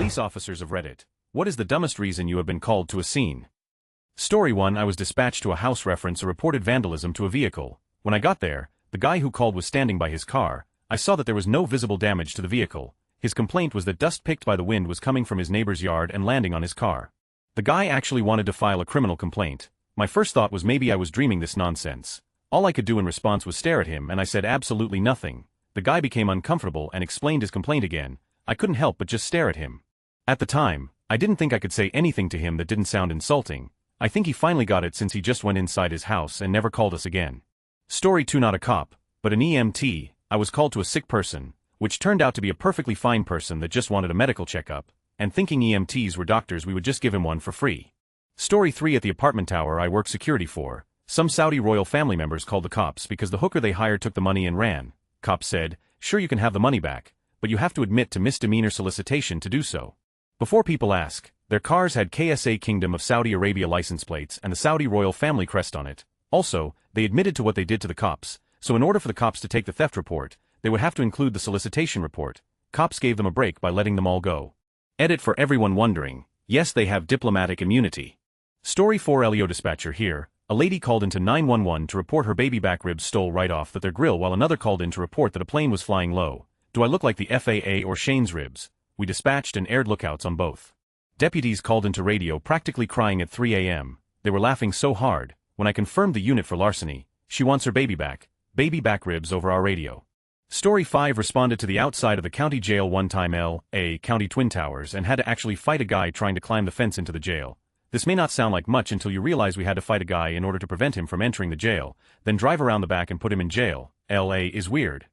Police officers of Reddit. What is the dumbest reason you have been called to a scene? Story 1. I was dispatched to a house reference a reported vandalism to a vehicle. When I got there, the guy who called was standing by his car. I saw that there was no visible damage to the vehicle. His complaint was that dust picked by the wind was coming from his neighbor's yard and landing on his car. The guy actually wanted to file a criminal complaint. My first thought was maybe I was dreaming this nonsense. All I could do in response was stare at him, and I said absolutely nothing. The guy became uncomfortable and explained his complaint again. I couldn't help but just stare at him. At the time, I didn't think I could say anything to him that didn't sound insulting. I think he finally got it since he just went inside his house and never called us again. Story 2. Not a cop, but an EMT. I was called to a sick person, which turned out to be a perfectly fine person that just wanted a medical checkup, and thinking EMTs were doctors we would just give him one for free. Story 3. At the apartment tower I work security for, some Saudi royal family members called the cops because the hooker they hired took the money and ran. Cops said, "Sure, you can have the money back, but you have to admit to misdemeanor solicitation to do so." Before people ask, their cars had KSA Kingdom of Saudi Arabia license plates and the Saudi royal family crest on it. Also, they admitted to what they did to the cops, so in order for the cops to take the theft report, they would have to include the solicitation report. Cops gave them a break by letting them all go. Edit for everyone wondering, yes, they have diplomatic immunity. Story 4. LEO dispatcher here. A lady called into 911 to report her baby back ribs stole right off their grill, while another called in to report that a plane was flying low. Do I look like the FAA or Shane's ribs? We dispatched and aired lookouts on both. Deputies called into radio practically crying at 3 a.m. They were laughing so hard. When I confirmed the unit for larceny, she wants her baby back ribs over our radio. Story 5. Responded to the outside of the county jail one time, L.A. County Twin Towers, and had to actually fight a guy trying to climb the fence into the jail. This may not sound like much until you realize we had to fight a guy in order to prevent him from entering the jail, then drive around the back and put him in jail. L.A. is weird.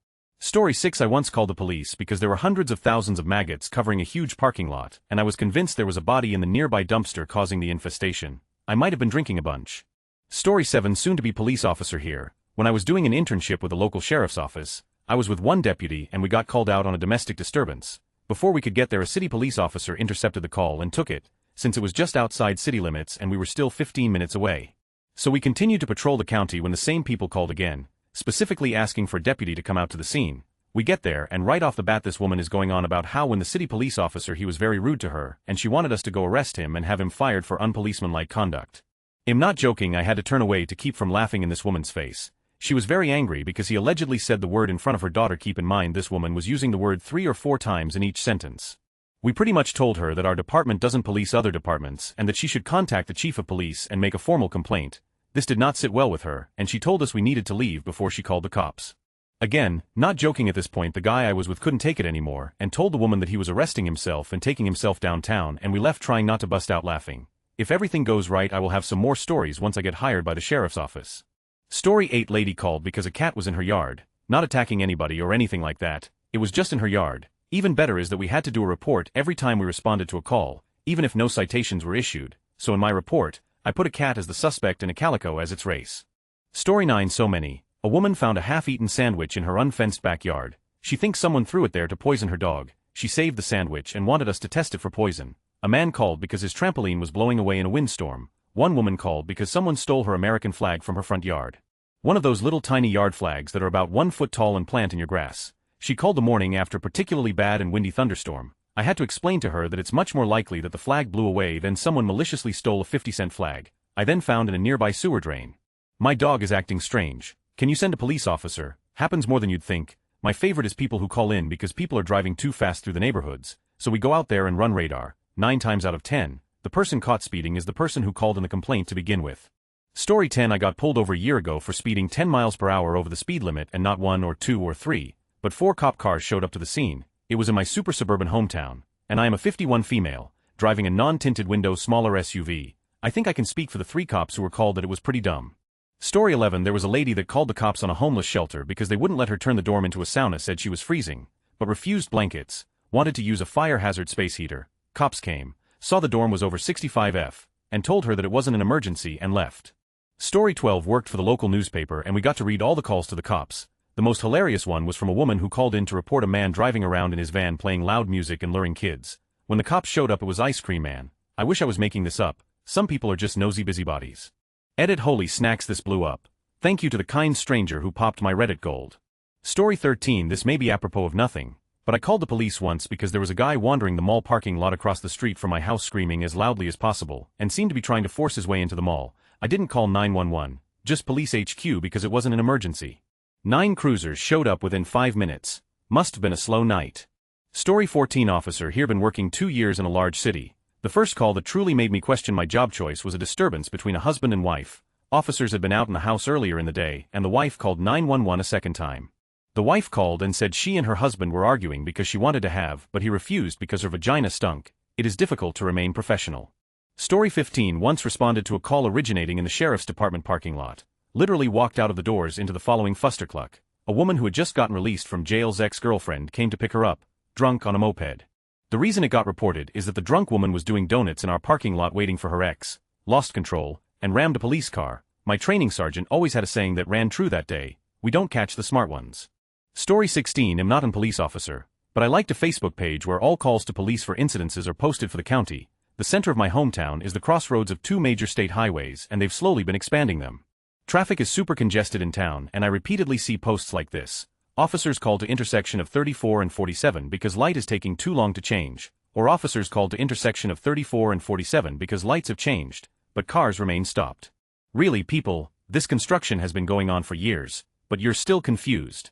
Story 6. I once called the police because there were hundreds of thousands of maggots covering a huge parking lot, and I was convinced there was a body in the nearby dumpster causing the infestation. I might have been drinking a bunch. Story 7. Soon to be police officer here. When I was doing an internship with a local sheriff's office, I was with one deputy and we got called out on a domestic disturbance. Before we could get there, a city police officer intercepted the call and took it, since it was just outside city limits and we were still 15 minutes away. So we continued to patrol the county when the same people called again, specifically asking for a deputy to come out to the scene. We get there, and right off the bat this woman is going on about how when the city police officer he was very rude to her, and she wanted us to go arrest him and have him fired for unpolicemanlike conduct. I'm not joking, I had to turn away to keep from laughing in this woman's face. She was very angry because he allegedly said the word in front of her daughter. Keep in mind this woman was using the word 3 or 4 times in each sentence. We pretty much told her that our department doesn't police other departments and that she should contact the chief of police and make a formal complaint. This did not sit well with her, and she told us we needed to leave before she called the cops. Again, not joking at this point, the guy I was with couldn't take it anymore and told the woman that he was arresting himself and taking himself downtown, and we left trying not to bust out laughing. If everything goes right, I will have some more stories once I get hired by the sheriff's office. Story 8. Lady called because a cat was in her yard, not attacking anybody or anything like that, it was just in her yard. Even better is that we had to do a report every time we responded to a call, even if no citations were issued, so in my report, I put a cat as the suspect and a calico as its race. Story 9. So many. A woman found a half-eaten sandwich in her unfenced backyard. She thinks someone threw it there to poison her dog. She saved the sandwich and wanted us to test it for poison. A man called because his trampoline was blowing away in a windstorm. One woman called because someone stole her American flag from her front yard. One of those little tiny yard flags that are about 1 foot tall and plant in your grass. She called the morning after a particularly bad and windy thunderstorm. I had to explain to her that it's much more likely that the flag blew away than someone maliciously stole a 50-cent flag. I then found in a nearby sewer drain. My dog is acting strange. Can you send a police officer? Happens more than you'd think. My favorite is people who call in because people are driving too fast through the neighborhoods, so we go out there and run radar. 9 times out of 10, the person caught speeding is the person who called in the complaint to begin with. Story 10. I got pulled over a year ago for speeding 10 miles per hour over the speed limit, and not 1 or 2 or 3, but 4 cop cars showed up to the scene. It was in my super suburban hometown, and I am a 51 female, driving a non-tinted window smaller SUV. I think I can speak for the 3 cops who were called that it was pretty dumb. Story 11. There was a lady that called the cops on a homeless shelter because they wouldn't let her turn the dorm into a sauna, said she was freezing, but refused blankets, wanted to use a fire hazard space heater. Cops came, saw the dorm was over 65F, and told her that it wasn't an emergency and left. Story 12. Worked for the local newspaper and we got to read all the calls to the cops. The most hilarious one was from a woman who called in to report a man driving around in his van playing loud music and luring kids. When the cops showed up, it was Ice Cream Man. I wish I was making this up. Some people are just nosy busybodies. Edit. Holy snacks, this blew up. Thank you to the kind stranger who popped my Reddit gold. Story 13. This may be apropos of nothing, But I called the police once because there was a guy wandering the mall parking lot across the street from my house screaming as loudly as possible, and seemed to be trying to force his way into the mall. I didn't call 911, just police HQ because it wasn't an emergency. 9 cruisers showed up within 5 minutes. Must have been a slow night. Story 14 officer here been working 2 years in a large city. The first call that truly made me question my job choice was a disturbance between a husband and wife. Officers had been out in the house earlier in the day, and the wife called 911 a second time. The wife called and said she and her husband were arguing because she wanted to have, but he refused because her vagina stunk. It is difficult to remain professional. Story 15 once responded to a call originating in the sheriff's department parking lot. Literally walked out of the doors into the following fustercluck. A woman who had just gotten released from jail's ex-girlfriend came to pick her up, drunk on a moped. The reason it got reported is that the drunk woman was doing donuts in our parking lot waiting for her ex, lost control, and rammed a police car. My training sergeant always had a saying that ran true that day: we don't catch the smart ones. Story 16 I'm not a police officer, but I liked a Facebook page where all calls to police for incidences are posted for the county. The center of my hometown is the crossroads of 2 major state highways, and they've slowly been expanding them. Traffic is super congested in town, and I repeatedly see posts like this. Officers called to intersection of 34 and 47 because light is taking too long to change, or officers called to intersection of 34 and 47 because lights have changed, but cars remain stopped. Really, people, this construction has been going on for years, but you're still confused.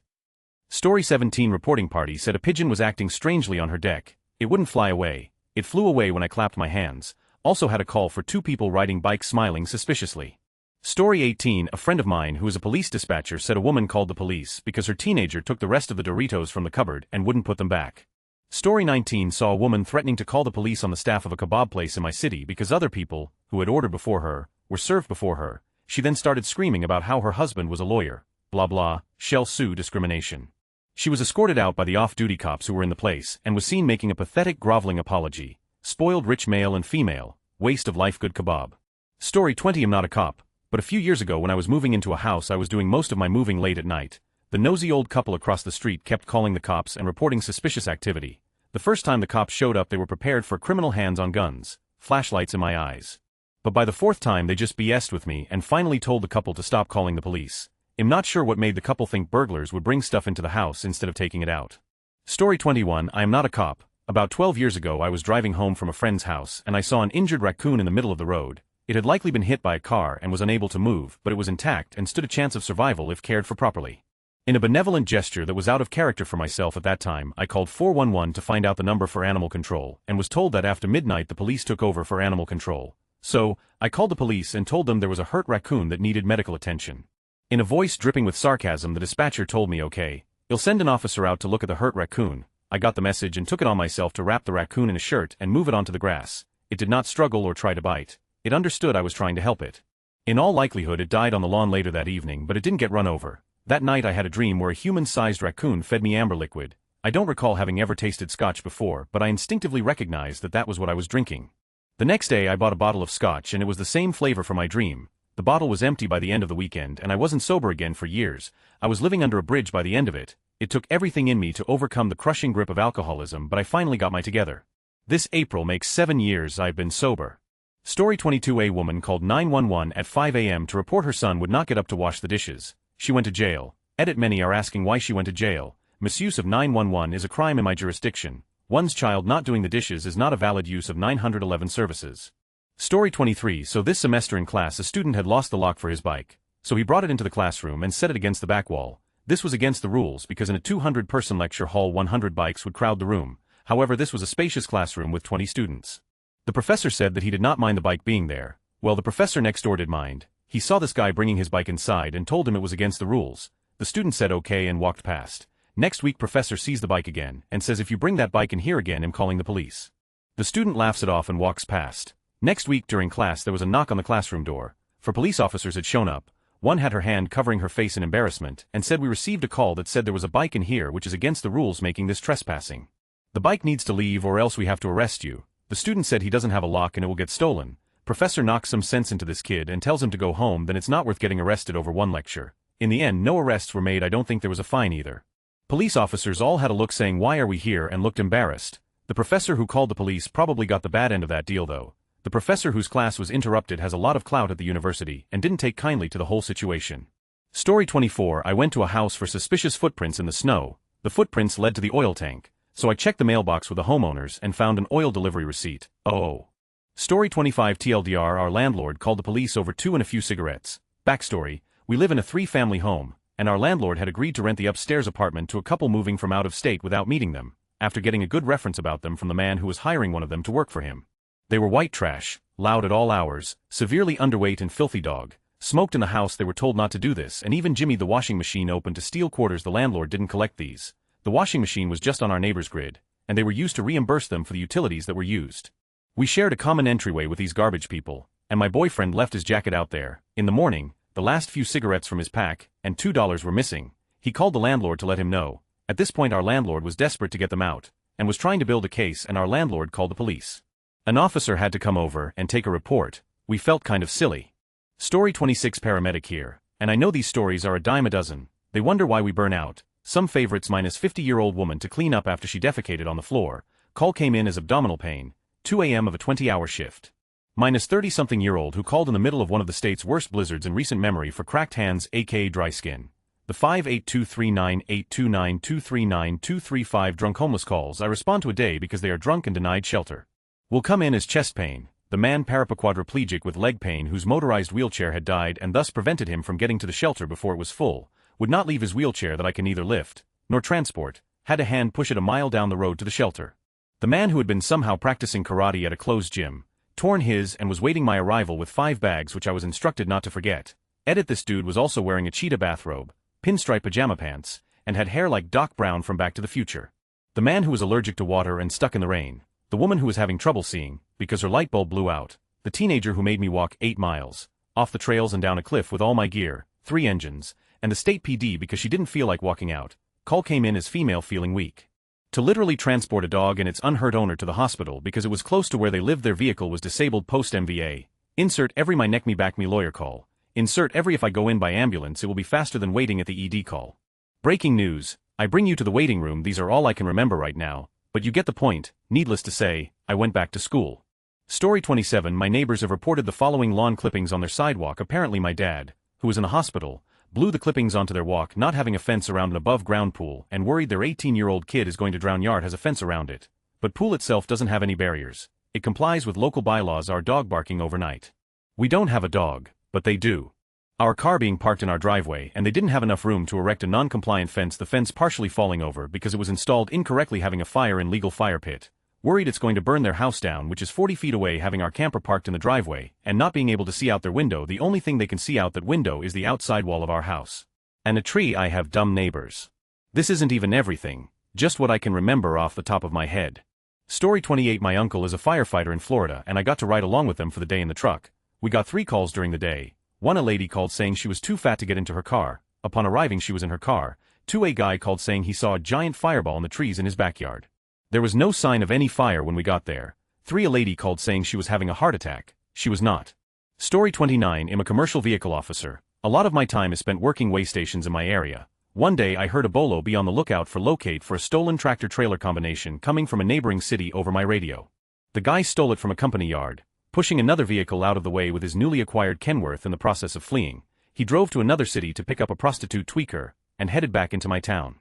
Story 17 reporting party said a pigeon was acting strangely on her deck. It wouldn't fly away. It flew away when I clapped my hands. Also had a call for 2 people riding bikes smiling suspiciously. Story 18 a friend of mine who is a police dispatcher said a woman called the police because her teenager took the rest of the Doritos from the cupboard and wouldn't put them back. Story 19 saw a woman threatening to call the police on the staff of a kebab place in my city because other people, who had ordered before her, were served before her. She then started screaming about how her husband was a lawyer. Blah blah, shall sue discrimination. She was escorted out by the off-duty cops who were in the place and was seen making a pathetic groveling apology. Spoiled rich male and female, waste of life good kebab. Story 20 I'm not a cop, but a few years ago when I was moving into a house I was doing most of my moving late at night. The nosy old couple across the street kept calling the cops and reporting suspicious activity. The first time the cops showed up they were prepared for criminal hands on guns, flashlights in my eyes. But by the 4th time they just BS'd with me and finally told the couple to stop calling the police. I'm not sure what made the couple think burglars would bring stuff into the house instead of taking it out. Story 21 I am not a cop. About 12 years ago I was driving home from a friend's house and I saw an injured raccoon in the middle of the road. It had likely been hit by a car and was unable to move, but it was intact and stood a chance of survival if cared for properly. In a benevolent gesture that was out of character for myself at that time, I called 411 to find out the number for animal control and was told that after midnight the police took over for animal control. So, I called the police and told them there was a hurt raccoon that needed medical attention. In a voice dripping with sarcasm the dispatcher told me okay, he'll send an officer out to look at the hurt raccoon. I got the message and took it on myself to wrap the raccoon in a shirt and move it onto the grass. It did not struggle or try to bite. It understood I was trying to help it. In all likelihood it died on the lawn later that evening, but it didn't get run over. That night I had a dream where a human-sized raccoon fed me amber liquid. I don't recall having ever tasted scotch before, but I instinctively recognized that that was what I was drinking. The next day I bought a bottle of scotch and it was the same flavor for my dream. The bottle was empty by the end of the weekend and I wasn't sober again for years. I was living under a bridge by the end of it. It took everything in me to overcome the crushing grip of alcoholism, but I finally got my together. This April makes 7 years I've been sober. Story 22 a woman called 911 at 5 a.m. to report her son would not get up to wash the dishes. She went to jail. Many are asking why she went to jail. Misuse of 911 is a crime in my jurisdiction. One's child not doing the dishes is not a valid use of 911 services. Story 23 so this semester in class a student had lost the lock for his bike. So he brought it into the classroom and set it against the back wall. This was against the rules because in a 200-person lecture hall 100 bikes would crowd the room. However, this was a spacious classroom with 20 students. The professor said that he did not mind the bike being there. Well, the professor next door did mind. He saw this guy bringing his bike inside and told him it was against the rules. The student said okay and walked past. Next week professor sees the bike again and says if you bring that bike in here again I'm calling the police. The student laughs it off and walks past. Next week during class there was a knock on the classroom door. 4 police officers had shown up. One had her hand covering her face in embarrassment and said we received a call that said there was a bike in here which is against the rules making this trespassing. The bike needs to leave or else we have to arrest you. The student said he doesn't have a lock and it will get stolen. Professor knocks some sense into this kid and tells him to go home, then it's not worth getting arrested over one lecture. In the end no arrests were made. I don't think there was a fine either. Police officers all had a look saying why are we here and looked embarrassed. The professor who called the police probably got the bad end of that deal though. The professor whose class was interrupted has a lot of clout at the university and didn't take kindly to the whole situation. Story 24 I went to a house for suspicious footprints in the snow. The footprints led to the oil tank. so I checked the mailbox with the homeowners and found an oil delivery receipt. Oh. Story 25 TLDR. Our landlord called the police over 2 and a few cigarettes. Backstory, we live in a 3-family home, and our landlord had agreed to rent the upstairs apartment to a couple moving from out of state without meeting them, after getting a good reference about them from the man who was hiring one of them to work for him. They were white trash, loud at all hours, severely underweight and filthy dog, smoked in the house. They were told not to do this, and even Jimmy the washing machine open to steal quarters. The landlord didn't collect these. The washing machine was just on our neighbor's grid, and they were used to reimburse them for the utilities that were used. We shared a common entryway with these garbage people, and my boyfriend left his jacket out there. In the morning, the last few cigarettes from his pack, and $2 were missing. He called the landlord to let him know. At this point our landlord was desperate to get them out, and was trying to build a case, and our landlord called the police. An officer had to come over and take a report. We felt kind of silly. Story 26 Paramedic here, and I know these stories are a dime a dozen. They wonder why we burn out. Some favorites minus 50-year-old woman to clean up after she defecated on the floor. Call came in as abdominal pain, 2 a.m. of a 20-hour shift. Minus 30-something-year-old who called in the middle of one of the state's worst blizzards in recent memory for cracked hands aka dry skin. The 58239829239 drunk homeless calls I respond to a day because they are drunk and denied shelter. Will come in as chest pain, the man paraquadriplegic with leg pain whose motorized wheelchair had died and thus prevented him from getting to the shelter before it was full, would not leave his wheelchair that I can neither lift nor transport, had a hand push it a mile down the road to the shelter. The man who had been somehow practicing karate at a closed gym, torn his and was waiting my arrival with 5 bags which I was instructed not to forget. Edit: this dude was also wearing a cheetah bathrobe, pinstripe pajama pants, and had hair like Doc Brown from Back to the Future. The man who was allergic to water and stuck in the rain, the woman who was having trouble seeing because her light bulb blew out, the teenager who made me walk 8 miles, off the trails and down a cliff with all my gear, 3 engines, and the state PD because she didn't feel like walking out. Call came in as female feeling weak. To literally transport a dog and its unhurt owner to the hospital because it was close to where they lived. Their vehicle was disabled post MVA. Insert every my neck me back me lawyer call. Insert every if I go in by ambulance it will be faster than waiting at the ED call. Breaking news, I bring you to the waiting room. These are all I can remember right now, but you get the point. Needless to say, I went back to school. Story 27 My neighbors have reported the following lawn clippings on their sidewalk. Apparently my dad, who was in a hospital, blew the clippings onto their walk, not having a fence around an above-ground pool, and worried their 18-year-old kid is going to drown. Yard has a fence around it, but pool itself doesn't have any barriers. It complies with local bylaws. Our dog barking overnight. We don't have a dog, but they do. Our car being parked in our driveway and they didn't have enough room to erect a non-compliant fence, the fence partially falling over because it was installed incorrectly, having a fire in legal fire pit. Worried it's going to burn their house down, which is 40 feet away, having our camper parked in the driveway, and not being able to see out their window. The only thing they can see out that window is the outside wall of our house. And a tree. I have dumb neighbors. This isn't even everything, just what I can remember off the top of my head. Story 28 My uncle is a firefighter in Florida and I got to ride along with them for the day in the truck. We got 3 calls during the day. 1, a lady called saying she was too fat to get into her car. Upon arriving she was in her car. 2, a guy called saying he saw a giant fireball in the trees in his backyard. There was no sign of any fire when we got there. 3, a lady called saying she was having a heart attack. She was not. Story 29 I'm a commercial vehicle officer. A lot of my time is spent working way stations in my area. One day I heard a bolo be on the lookout for locate for a stolen tractor-trailer combination coming from a neighboring city over my radio. The guy stole it from a company yard, pushing another vehicle out of the way with his newly acquired Kenworth in the process of fleeing. He drove to another city to pick up a prostitute tweaker, and headed back into my town.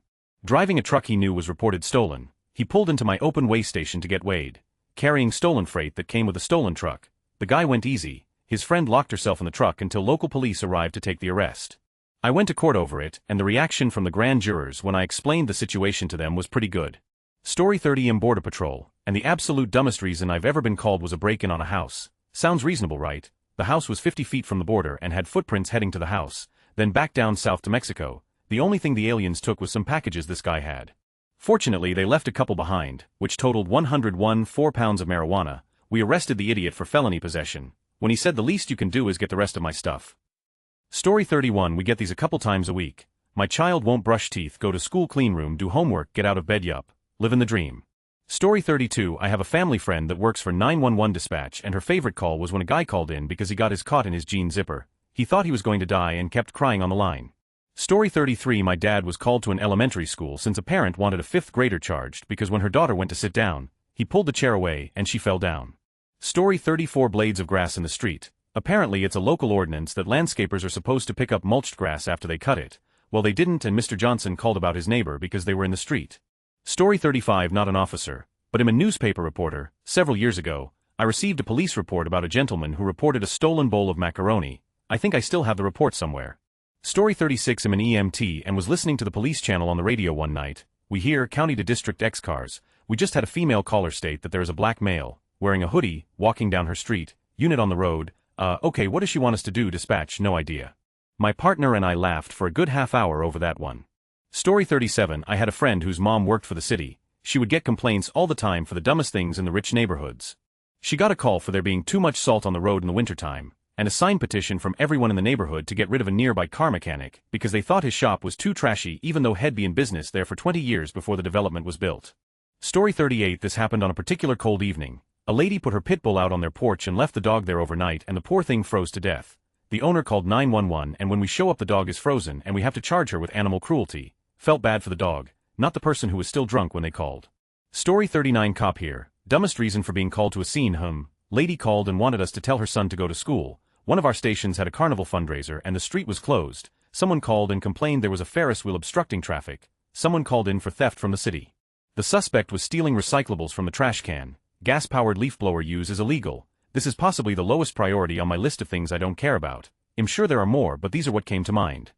Driving a truck he knew was reported stolen. He pulled into my open way station to get weighed, carrying stolen freight that came with a stolen truck. The guy went easy. His friend locked herself in the truck until local police arrived to take the arrest. I went to court over it, and the reaction from the grand jurors when I explained the situation to them was pretty good. Story 30 I'm Border Patrol, and the absolute dumbest reason I've ever been called was a break-in on a house. Sounds reasonable, right? The house was 50 feet from the border and had footprints heading to the house, then back down south to Mexico. The only thing the aliens took was some packages this guy had. Fortunately they left a couple behind, which totaled 104 pounds of marijuana. We arrested the idiot for felony possession, when he said the least you can do is get the rest of my stuff. Story 31 We get these a couple times a week. My child won't brush teeth, go to school, clean room, do homework, get out of bed, yup, living the dream. Story 32 I have a family friend that works for 911 dispatch and her favorite call was when a guy called in because he got his caught in his jean zipper. He thought he was going to die and kept crying on the line. Story 33 My dad was called to an elementary school since a parent wanted a 5th grader charged because when her daughter went to sit down, he pulled the chair away and she fell down. Story 34 Blades of grass in the street. Apparently it's a local ordinance that landscapers are supposed to pick up mulched grass after they cut it. Well, they didn't and Mr. Johnson called about his neighbor because they were in the street. Story 35. Not an officer, but I'm a newspaper reporter. Several years ago, I received a police report about a gentleman who reported a stolen bowl of macaroni. I think I still have the report somewhere. Story 36. I'm an EMT and was listening to the police channel on the radio one night. We hear county to district X cars. We just had a female caller state that there is a black male, wearing a hoodie, walking down her street, unit on the road. Okay, what does she want us to do? Dispatch, no idea. My partner and I laughed for a good half hour over that one. Story 37. I had a friend whose mom worked for the city. She would get complaints all the time for the dumbest things in the rich neighborhoods. She got a call for there being too much salt on the road in the wintertime, and a signed petition from everyone in the neighborhood to get rid of a nearby car mechanic because they thought his shop was too trashy even though he'd been in business there for 20 years before the development was built. Story 38. This happened on a particular cold evening. A lady put her pit bull out on their porch and left the dog there overnight, and the poor thing froze to death. The owner called 911, and when we show up the dog is frozen and we have to charge her with animal cruelty. Felt bad for the dog, not the person who was still drunk when they called. Story 39. Cop here. Dumbest reason for being called to a scene. Lady called and wanted us to tell her son to go to school. One of our stations had a carnival fundraiser and the street was closed. Someone called and complained there was a Ferris wheel obstructing traffic. Someone called in for theft from the city. The suspect was stealing recyclables from the trash can. Gas-powered leaf blower use is illegal. This is possibly the lowest priority on my list of things I don't care about. I'm sure there are more, but these are what came to mind.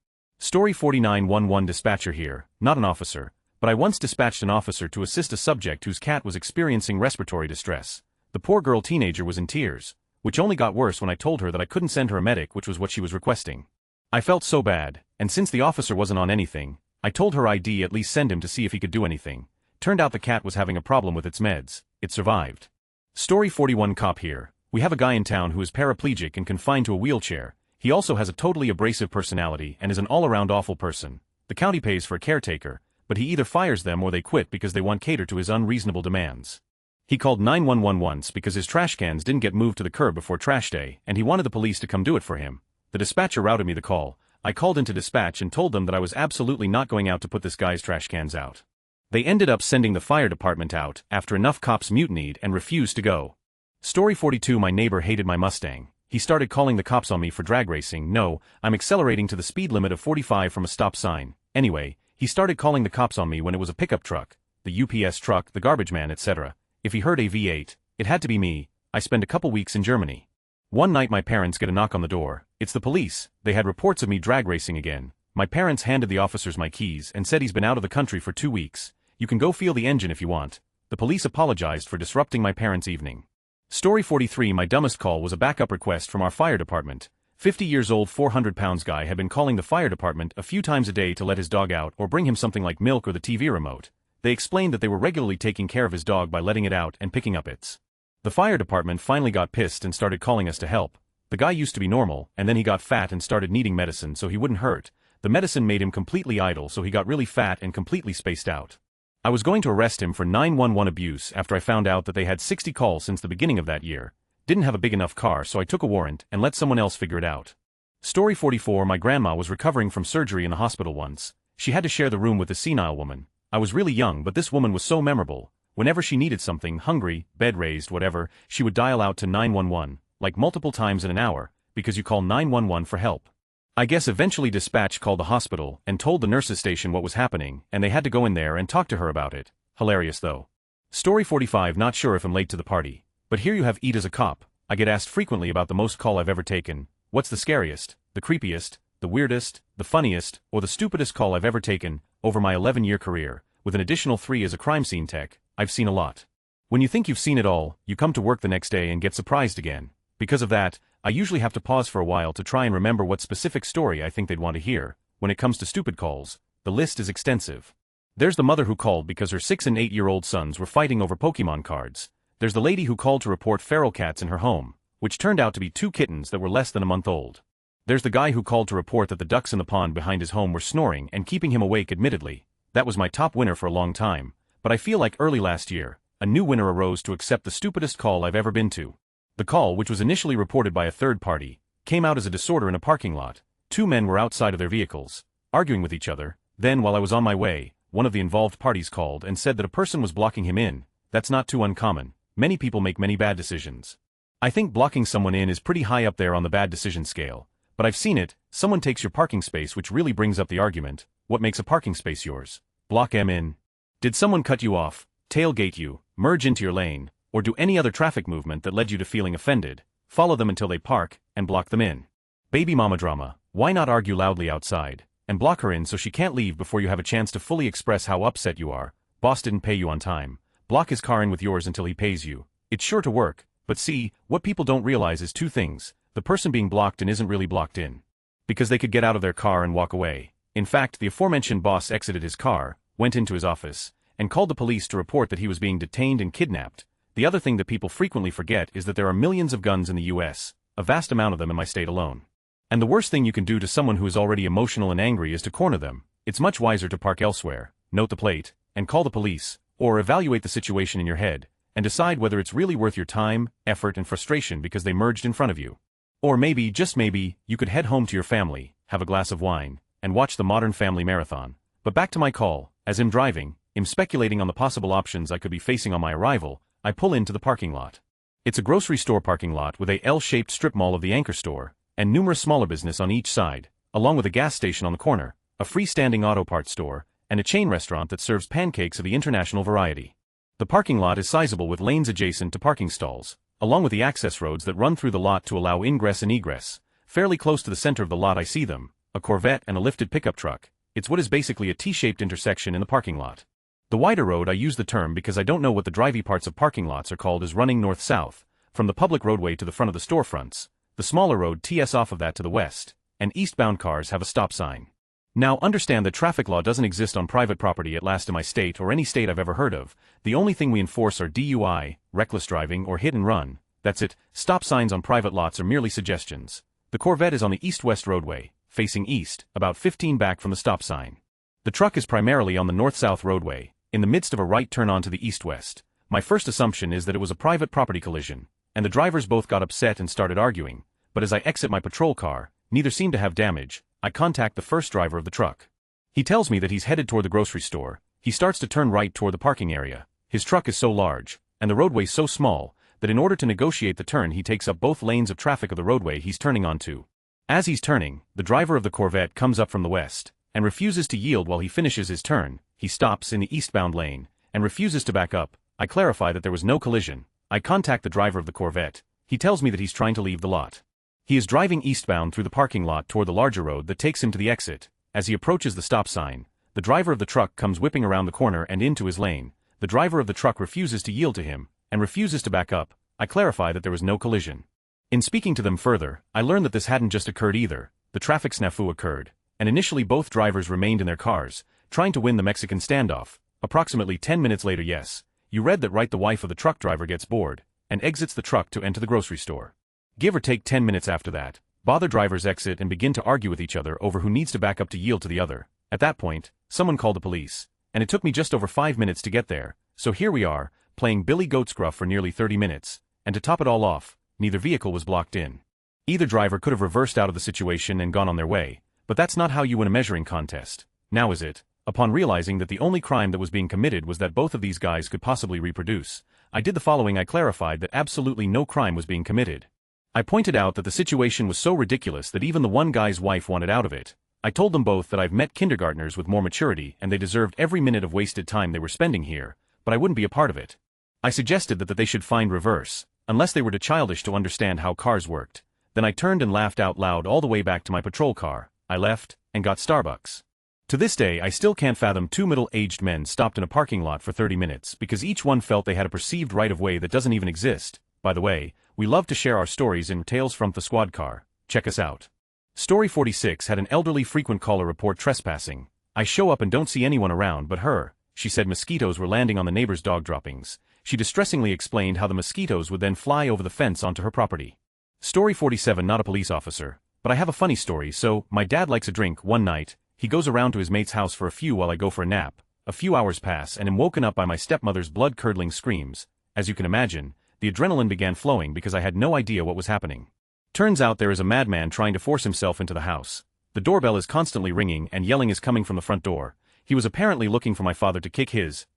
Story 49. 11 Dispatcher here, not an officer, but I once dispatched an officer to assist a subject whose cat was experiencing respiratory distress. The poor girl teenager was in tears, which only got worse when I told her that I couldn't send her a medic, which was what she was requesting. I felt so bad, and since the officer wasn't on anything, I told her I'd at least send him to see if he could do anything. Turned out the cat was having a problem with its meds. It survived. Story 41. Cop here. We have a guy in town who is paraplegic and confined to a wheelchair. He also has a totally abrasive personality and is an all-around awful person. The county pays for a caretaker, but he either fires them or they quit because they won't cater to his unreasonable demands. He called 911 once because his trash cans didn't get moved to the curb before trash day, and he wanted the police to come do it for him. The dispatcher routed me the call. I called into dispatch and told them that I was absolutely not going out to put this guy's trash cans out. They ended up sending the fire department out after enough cops mutinied and refused to go. Story 42. My neighbor hated my Mustang. He started calling the cops on me for drag racing. No, I'm accelerating to the speed limit of 45 from a stop sign. Anyway, he started calling the cops on me when it was a pickup truck, the UPS truck, the garbage man, etc. If he heard a V8, it had to be me. I spent a couple weeks in Germany. One night my parents get a knock on the door. It's the police. They had reports of me drag racing again. My parents handed the officers my keys and said he's been out of the country for 2 weeks. You can go feel the engine if you want. The police apologized for disrupting my parents' evening. Story 43. My dumbest call was a backup request from our fire department. 50 years old 400 pounds guy had been calling the fire department a few times a day to let his dog out or bring him something like milk or the TV remote. They explained that they were regularly taking care of his dog by letting it out and picking up its. The fire department finally got pissed and started calling us to help. The guy used to be normal, and then he got fat and started needing medicine so he wouldn't hurt. The medicine made him completely idle, so he got really fat and completely spaced out. I was going to arrest him for 911 abuse after I found out that they had 60 calls since the beginning of that year. Didn't have a big enough car, so I took a warrant and let someone else figure it out. Story 44. My grandma was recovering from surgery in the hospital once. She had to share the room with a senile woman. I was really young, but this woman was so memorable. Whenever she needed something, hungry, bed raised, whatever, she would dial out to 911, like multiple times in an hour, because you call 911 for help. I guess eventually dispatch called the hospital and told the nurses station what was happening, and they had to go in there and talk to her about it. Hilarious though. Story 45. Not sure if I'm late to the party, but here you have Eat as a cop. I get asked frequently about the most call I've ever taken. What's the scariest, the creepiest, the weirdest, the funniest, or the stupidest call I've ever taken? Over my 11-year career, with an additional 3 as a crime scene tech, I've seen a lot. When you think you've seen it all, you come to work the next day and get surprised again. Because of that, I usually have to pause for a while to try and remember what specific story I think they'd want to hear. When it comes to stupid calls, the list is extensive. There's the mother who called because her 6 and 8-year-old sons were fighting over Pokemon cards. There's the lady who called to report feral cats in her home, which turned out to be 2 kittens that were less than a month old. There's the guy who called to report that the ducks in the pond behind his home were snoring and keeping him awake. Admittedly, that was my top winner for a long time, but I feel like early last year, a new winner arose to accept the stupidest call I've ever been to. The call, which was initially reported by a third party, came out as a disorder in a parking lot. 2 men were outside of their vehicles, arguing with each other. Then, while I was on my way, one of the involved parties called and said that a person was blocking him in. That's not too uncommon. Many people make many bad decisions. I think blocking someone in is pretty high up there on the bad decision scale, but I've seen it. Someone takes your parking space, which really brings up the argument. What makes a parking space yours? Block 'em in. Did someone cut you off, tailgate you, merge into your lane, or do any other traffic movement that led you to feeling offended? Follow them until they park, and block them in. Baby mama drama. Why not argue loudly outside, and block her in so she can't leave before you have a chance to fully express how upset you are? Boss didn't pay you on time. Block his car in with yours until he pays you. It's sure to work, but see, what people don't realize is two things. The person being blocked in isn't really blocked in, because they could get out of their car and walk away. In fact, the aforementioned boss exited his car, went into his office, and called the police to report that he was being detained and kidnapped. The other thing that people frequently forget is that there are millions of guns in the US, a vast amount of them in my state alone. And the worst thing you can do to someone who is already emotional and angry is to corner them. It's much wiser to park elsewhere, note the plate, and call the police, or evaluate the situation in your head, and decide whether it's really worth your time, effort, and frustration because they merged in front of you. Or maybe, just maybe, you could head home to your family, have a glass of wine, and watch the Modern Family Marathon. But back to my call. As I'm driving, I'm speculating on the possible options I could be facing on my arrival. I pull into the parking lot. It's a grocery store parking lot with a L-shaped strip mall of the anchor store, and numerous smaller businesses on each side, along with a gas station on the corner, a freestanding auto parts store, and a chain restaurant that serves pancakes of the international variety. The parking lot is sizable with lanes adjacent to parking stalls, along with the access roads that run through the lot to allow ingress and egress. Fairly close to the center of the lot I see them, a Corvette and a lifted pickup truck. It's what is basically a T-shaped intersection in the parking lot. The wider road, I use the term because I don't know what the drivey parts of parking lots are called, is running north-south, from the public roadway to the front of the storefronts. The smaller road tees off of that to the west, and eastbound cars have a stop sign. Now understand that traffic law doesn't exist on private property at last in my state or any state I've ever heard of. The only thing we enforce are DUI, reckless driving, or hit and run. That's it. Stop signs on private lots are merely suggestions. The Corvette is on the east-west roadway, facing east, about 15 back from the stop sign. The truck is primarily on the north-south roadway, in the midst of a right turn onto the east-west. My first assumption is that it was a private property collision, and the drivers both got upset and started arguing, but as I exit my patrol car, neither seemed to have damage. I contact the first driver of the truck. He tells me that he's headed toward the grocery store. He starts to turn right toward the parking area. His truck is so large, and the roadway so small, that in order to negotiate the turn he takes up both lanes of traffic of the roadway he's turning onto. As he's turning, the driver of the Corvette comes up from the west, and refuses to yield while he finishes his turn. He stops in the eastbound lane, and refuses to back up. I clarify that there was no collision. I contact the driver of the Corvette. He tells me that he's trying to leave the lot. He is driving eastbound through the parking lot toward the larger road that takes him to the exit. As he approaches the stop sign, the driver of the truck comes whipping around the corner and into his lane. The driver of the truck refuses to yield to him, and refuses to back up. I clarify that there was no collision. In speaking to them further, I learn that this hadn't just occurred either. The traffic snafu occurred, and initially both drivers remained in their cars, trying to win the Mexican standoff. Approximately 10 minutes later, yes, you read that right, the wife of the truck driver gets bored, and exits the truck to enter the grocery store. Give or take 10 minutes after that, bother drivers exit and begin to argue with each other over who needs to back up to yield to the other. At that point, someone called the police, and it took me just over 5 minutes to get there, so here we are, playing Billy Goat Scruff for nearly 30 minutes, and to top it all off, neither vehicle was blocked in. Either driver could have reversed out of the situation and gone on their way, but that's not how you win a measuring contest. Now is it? Upon realizing that the only crime that was being committed was that both of these guys could possibly reproduce, I did the following. I clarified that absolutely no crime was being committed. I pointed out that the situation was so ridiculous that even the one guy's wife wanted out of it. I told them both that I've met kindergartners with more maturity and they deserved every minute of wasted time they were spending here, but I wouldn't be a part of it. I suggested that they should find reverse, unless they were too childish to understand how cars worked. Then I turned and laughed out loud all the way back to my patrol car. I left, and got Starbucks. To this day I still can't fathom two middle-aged men stopped in a parking lot for 30 minutes because each one felt they had a perceived right-of-way that doesn't even exist. By the way, we love to share our stories in Tales from the Squad Car. Check us out. Story 46 had an elderly frequent caller report trespassing. I show up and don't see anyone around but her. She said mosquitoes were landing on the neighbor's dog droppings. She distressingly explained how the mosquitoes would then fly over the fence onto her property. Story 47. Not a police officer, but I have a funny story. So, my dad likes a drink. One night, he goes around to his mate's house for a few while I go for a nap. A few hours pass and am woken up by my stepmother's blood-curdling screams. As you can imagine, the adrenaline began flowing because I had no idea what was happening. Turns out there is a madman trying to force himself into the house. The doorbell is constantly ringing and yelling is coming from the front door. He was apparently looking for my father to kick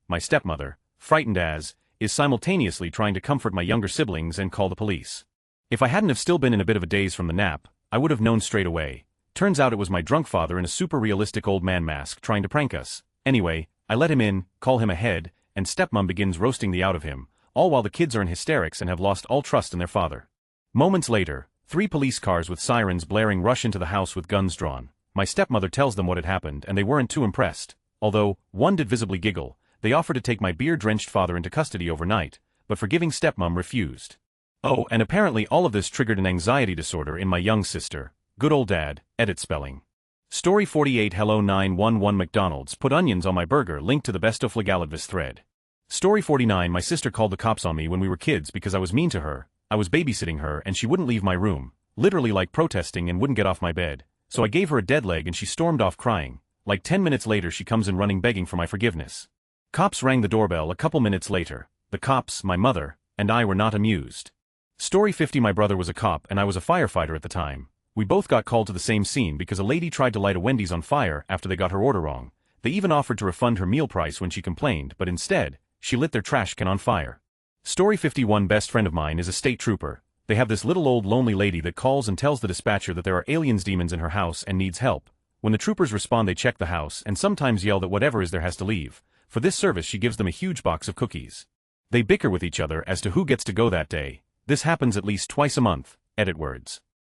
my stepmother, frightened as, is simultaneously trying to comfort my younger siblings and call the police. If I hadn't have still been in a bit of a daze from the nap, I would have known straight away. Turns out it was my drunk father in a super realistic old man mask trying to prank us. Anyway, I let him in, call him ahead, and stepmom begins roasting the out of him, all while the kids are in hysterics and have lost all trust in their father. Moments later, 3 police cars with sirens blaring rush into the house with guns drawn. My stepmother tells them what had happened and they weren't too impressed. Although, one did visibly giggle, they offered to take my beer-drenched father into custody overnight, but forgiving stepmom refused. Oh, and apparently all of this triggered an anxiety disorder in my young sister. Good old dad, edit spelling. Story 48 Hello 911 McDonald's put onions on my burger linked to the Besto Flagalidvis thread. Story 49 My sister called the cops on me when we were kids because I was mean to her. I was babysitting her and she wouldn't leave my room, literally like protesting and wouldn't get off my bed. So I gave her a dead leg and she stormed off crying. Like 10 minutes later she comes in running begging for my forgiveness. Cops rang the doorbell a couple minutes later. The cops, my mother, and I were not amused. Story 50 My brother was a cop and I was a firefighter at the time. We both got called to the same scene because a lady tried to light a Wendy's on fire after they got her order wrong. They even offered to refund her meal price when she complained, but instead, she lit their trash can on fire. Story 51 Best friend of mine is a state trooper. They have this little old lonely lady that calls and tells the dispatcher that there are aliens demons in her house and needs help. When the troopers respond they check the house and sometimes yell that whatever is there has to leave. For this service she gives them a huge box of cookies. They bicker with each other as to who gets to go that day. This happens at least twice a month. Edit words.